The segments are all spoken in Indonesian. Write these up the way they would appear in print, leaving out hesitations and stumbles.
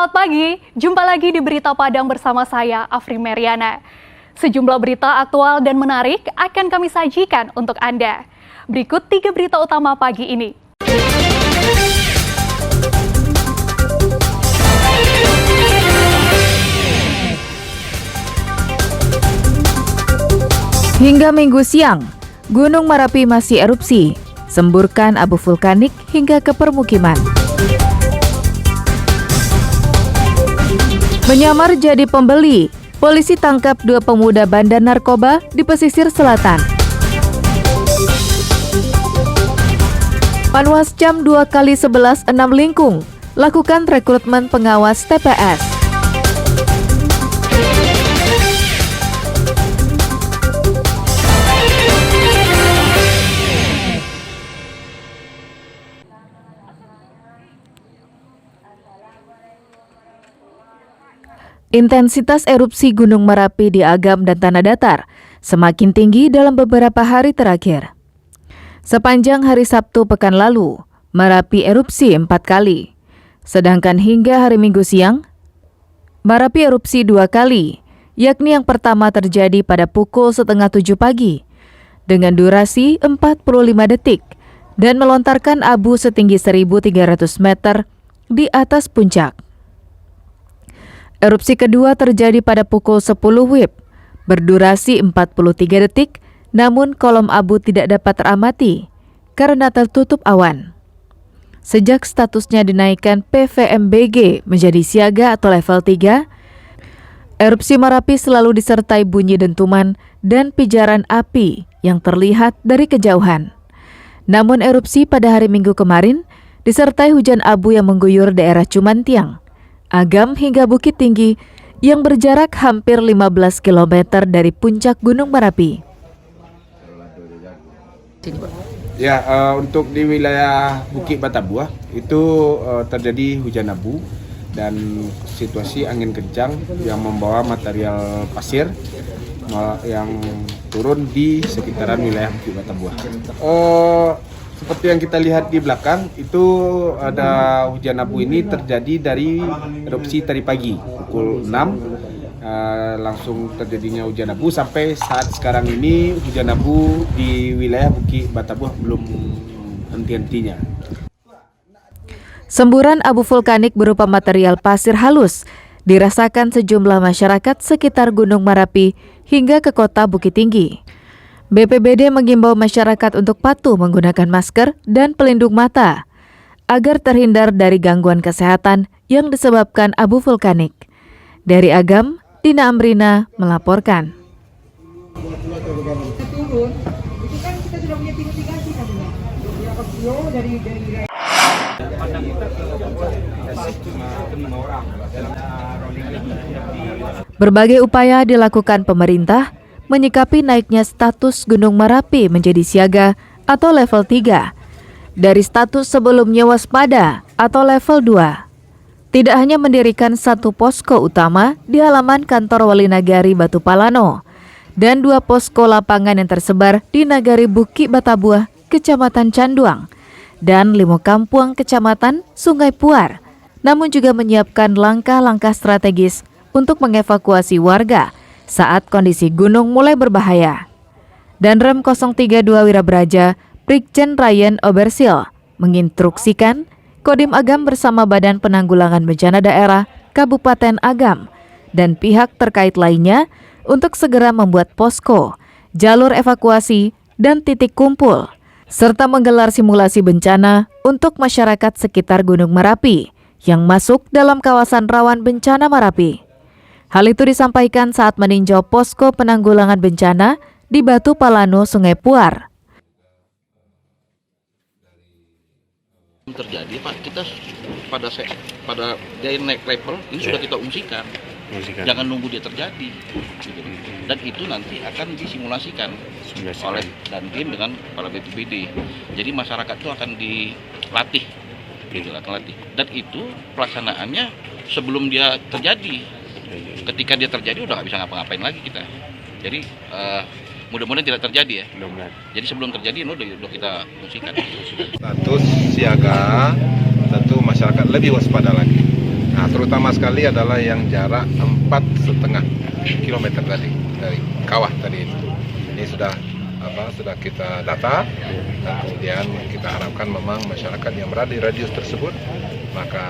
Selamat pagi, jumpa lagi di Berita Padang bersama saya, Afri Meriana. Sejumlah berita aktual dan menarik akan kami sajikan untuk Anda. Berikut 3 berita utama pagi ini. Hingga Minggu siang, Gunung Merapi masih erupsi, semburkan abu vulkanik hingga ke permukiman. Menyamar jadi pembeli, polisi tangkap 2 pemuda bandar narkoba di pesisir selatan. Panwascam 2x11 6 Lingkung, lakukan rekrutmen pengawas TPS. Intensitas erupsi Gunung Merapi di Agam dan Tanah Datar semakin tinggi dalam beberapa hari terakhir. Sepanjang hari Sabtu pekan lalu, Merapi erupsi 4 kali. Sedangkan hingga hari Minggu siang, Merapi erupsi 2 kali, yakni yang pertama terjadi pada pukul 6:30 pagi, dengan durasi 45 detik, dan melontarkan abu setinggi 1.300 meter di atas puncak. Erupsi kedua terjadi pada pukul 10 WIB, berdurasi 43 detik, namun kolom abu tidak dapat teramati karena tertutup awan. Sejak statusnya dinaikkan PVMBG menjadi siaga atau level 3, erupsi Merapi selalu disertai bunyi dentuman dan pijaran api yang terlihat dari kejauhan. Namun erupsi pada hari Minggu kemarin disertai hujan abu yang mengguyur daerah Cumantiang, Agam hingga Bukit Tinggi yang berjarak hampir 15 km dari puncak Gunung Merapi. Ya, untuk di wilayah Bukit Batabuah itu terjadi hujan abu dan situasi angin kencang yang membawa material pasir yang turun di sekitaran wilayah Bukit Batabuah. Seperti yang kita lihat di belakang, itu ada hujan abu ini terjadi dari erupsi tadi pagi, pukul 6, langsung terjadinya hujan abu sampai saat sekarang ini hujan abu di wilayah Bukit Batabuah belum henti-hentinya. Semburan abu vulkanik berupa material pasir halus dirasakan sejumlah masyarakat sekitar Gunung Merapi hingga ke kota Bukit Tinggi. BPBD mengimbau masyarakat untuk patuh menggunakan masker dan pelindung mata agar terhindar dari gangguan kesehatan yang disebabkan abu vulkanik. Dari Agam, Dina Amrina melaporkan. Berbagai upaya dilakukan pemerintah menyikapi naiknya status Gunung Merapi menjadi siaga atau level 3 dari status sebelumnya waspada atau level 2. Tidak hanya mendirikan 1 posko utama di halaman kantor Wali Nagari Batu Palano dan 2 posko lapangan yang tersebar di Nagari Bukit Batabuah, Kecamatan Canduang, dan 5 Kampuang, Kecamatan Sungai Puar, namun juga menyiapkan langkah-langkah strategis untuk mengevakuasi warga saat kondisi gunung mulai berbahaya. Dan Rem 032 Wirabraja, Brigjen Ryan Obersil, menginstruksikan Kodim Agam bersama Badan Penanggulangan Bencana Daerah Kabupaten Agam dan pihak terkait lainnya untuk segera membuat posko, jalur evakuasi, dan titik kumpul, serta menggelar simulasi bencana untuk masyarakat sekitar Gunung Merapi yang masuk dalam kawasan rawan bencana Merapi. Hal itu disampaikan saat meninjau posko penanggulangan bencana di Batu Palano, Sungai Puar. Terjadi Pak, kita pada dia naik level ini sudah kita ungsikan. Jangan nunggu dia terjadi. Gitu. Dan itu nanti akan disimulasikan oleh Dandim dengan kepala BPBD. Jadi masyarakat itu akan dilatih, Dan itu pelaksanaannya sebelum dia terjadi. Ketika dia terjadi udah nggak bisa ngapa-ngapain lagi kita. Jadi mudah-mudahan tidak terjadi ya. Jadi sebelum terjadi udah kita fungsikan. Status siaga, tentu masyarakat lebih waspada lagi. Nah, terutama sekali adalah yang jarak 4,5 kilometer tadi dari kawah tadi itu. Ini sudah kita data, dan kemudian kita harapkan memang masyarakat yang berada di radius tersebut maka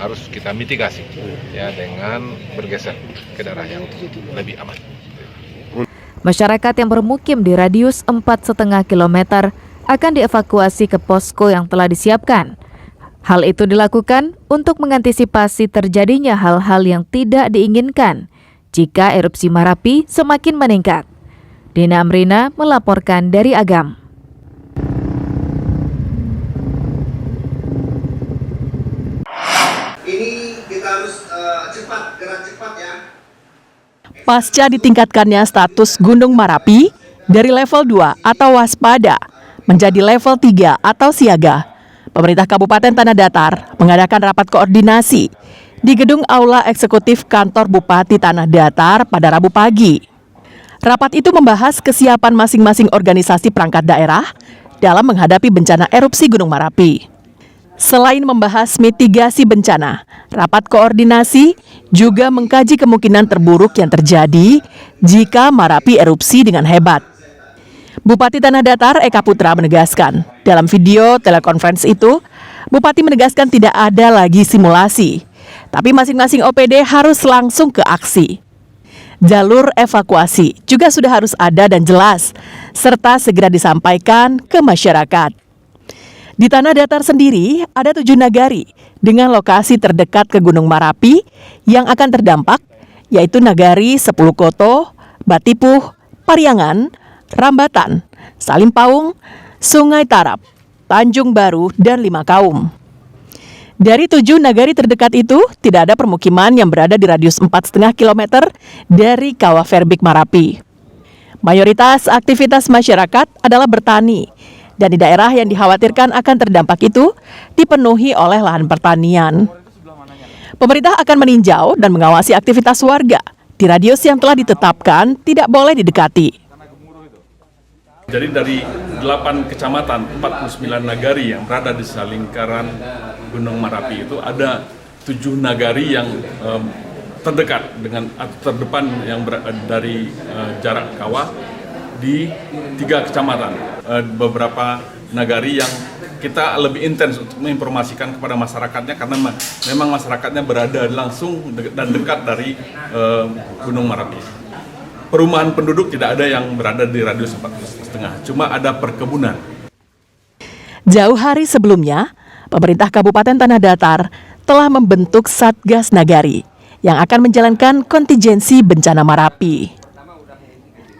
harus kita mitigasi ya dengan bergeser ke daerah yang lebih aman. Masyarakat yang bermukim di radius 4,5 kilometer akan dievakuasi ke posko yang telah disiapkan. Hal itu dilakukan untuk mengantisipasi terjadinya hal-hal yang tidak diinginkan jika erupsi Marapi semakin meningkat. Dina Amrina melaporkan dari Agam. Ini kita harus gerak cepat ya. Pasca ditingkatkannya status Gunung Marapi dari level 2 atau waspada menjadi level 3 atau siaga, pemerintah Kabupaten Tanah Datar mengadakan rapat koordinasi di gedung Aula Eksekutif Kantor Bupati Tanah Datar pada Rabu pagi. Rapat itu membahas kesiapan masing-masing organisasi perangkat daerah dalam menghadapi bencana erupsi Gunung Marapi. Selain membahas mitigasi bencana, rapat koordinasi juga mengkaji kemungkinan terburuk yang terjadi jika Marapi erupsi dengan hebat. Bupati Tanah Datar Eka Putra menegaskan, dalam video telekonferensi itu, Bupati menegaskan tidak ada lagi simulasi, tapi masing-masing OPD harus langsung ke aksi. Jalur evakuasi juga sudah harus ada dan jelas, serta segera disampaikan ke masyarakat. Di Tanah Datar sendiri, ada 7 nagari dengan lokasi terdekat ke Gunung Marapi yang akan terdampak, yaitu nagari Sepulukoto, Batipuh, Pariangan, Rambatan, Salimpaung, Sungai Tarap, Tanjung Baru, dan Limakaum. Dari 7 nagari terdekat itu, tidak ada permukiman yang berada di radius 4,5 km dari Kawah Verbik Marapi. Mayoritas aktivitas masyarakat adalah bertani, dan di daerah yang dikhawatirkan akan terdampak itu dipenuhi oleh lahan pertanian. Pemerintah akan meninjau dan mengawasi aktivitas warga di radius yang telah ditetapkan tidak boleh didekati. Jadi dari 8 kecamatan, 49 nagari yang berada di selingkaran Gunung Marapi itu ada 7 nagari yang terdekat dengan atau terdepan yang dari jarak kawah di 3 kecamatan. Beberapa nagari yang kita lebih intens untuk menginformasikan kepada masyarakatnya karena memang masyarakatnya berada langsung dan dekat dari Gunung Marapi. Perumahan penduduk tidak ada yang berada di radius 4,5, cuma ada perkebunan. Jauh hari sebelumnya, pemerintah Kabupaten Tanah Datar telah membentuk Satgas Nagari yang akan menjalankan kontingensi bencana Marapi.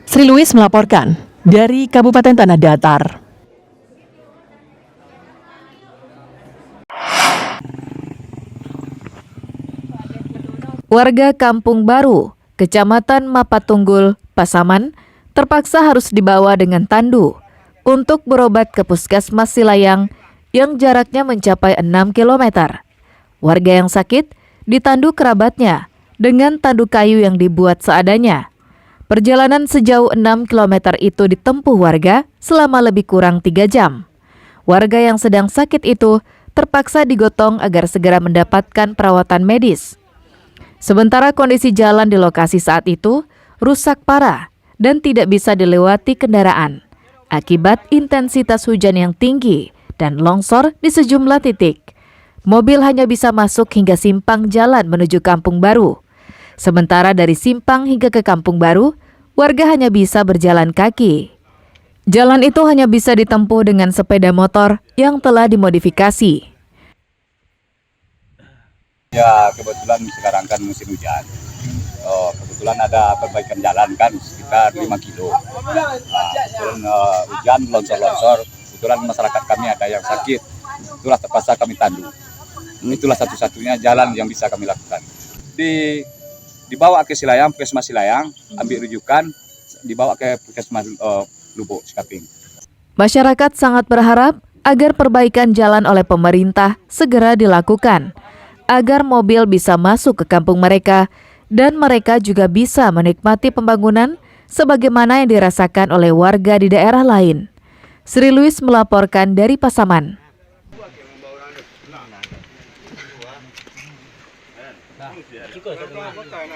Sri Luis melaporkan dari Kabupaten Tanah Datar. Warga Kampung Baru, Kecamatan Mapatunggul, Pasaman, terpaksa harus dibawa dengan tandu untuk berobat ke Puskesmas Silayang yang jaraknya mencapai 6 km. Warga yang sakit ditandu kerabatnya dengan tandu kayu yang dibuat seadanya. Perjalanan sejauh 6 km itu ditempuh warga selama lebih kurang 3 jam. Warga yang sedang sakit itu terpaksa digotong agar segera mendapatkan perawatan medis. Sementara kondisi jalan di lokasi saat itu rusak parah dan tidak bisa dilewati kendaraan akibat intensitas hujan yang tinggi dan longsor di sejumlah titik. Mobil hanya bisa masuk hingga simpang jalan menuju Kampung Baru. Sementara dari simpang hingga ke Kampung Baru, warga hanya bisa berjalan kaki. Jalan itu hanya bisa ditempuh dengan sepeda motor yang telah dimodifikasi. Ya, kebetulan sekarang kan musim hujan. Kebetulan ada perbaikan jalan kan sekitar 5 kilo. Kebetulan hujan, longsor-longsor. Kebetulan masyarakat kami ada yang sakit. Itulah terpaksa kami tandu. Itulah satu-satunya jalan yang bisa kami lakukan. Dibawa ke Silayang, Puskesmas Silayang, ambil rujukan, dibawa ke Puskesmas Lubuk Sikaping. Masyarakat sangat berharap agar perbaikan jalan oleh pemerintah segera dilakukan, agar mobil bisa masuk ke kampung mereka dan mereka juga bisa menikmati pembangunan sebagaimana yang dirasakan oleh warga di daerah lain. Sri Luis melaporkan dari Pasaman. Cukup.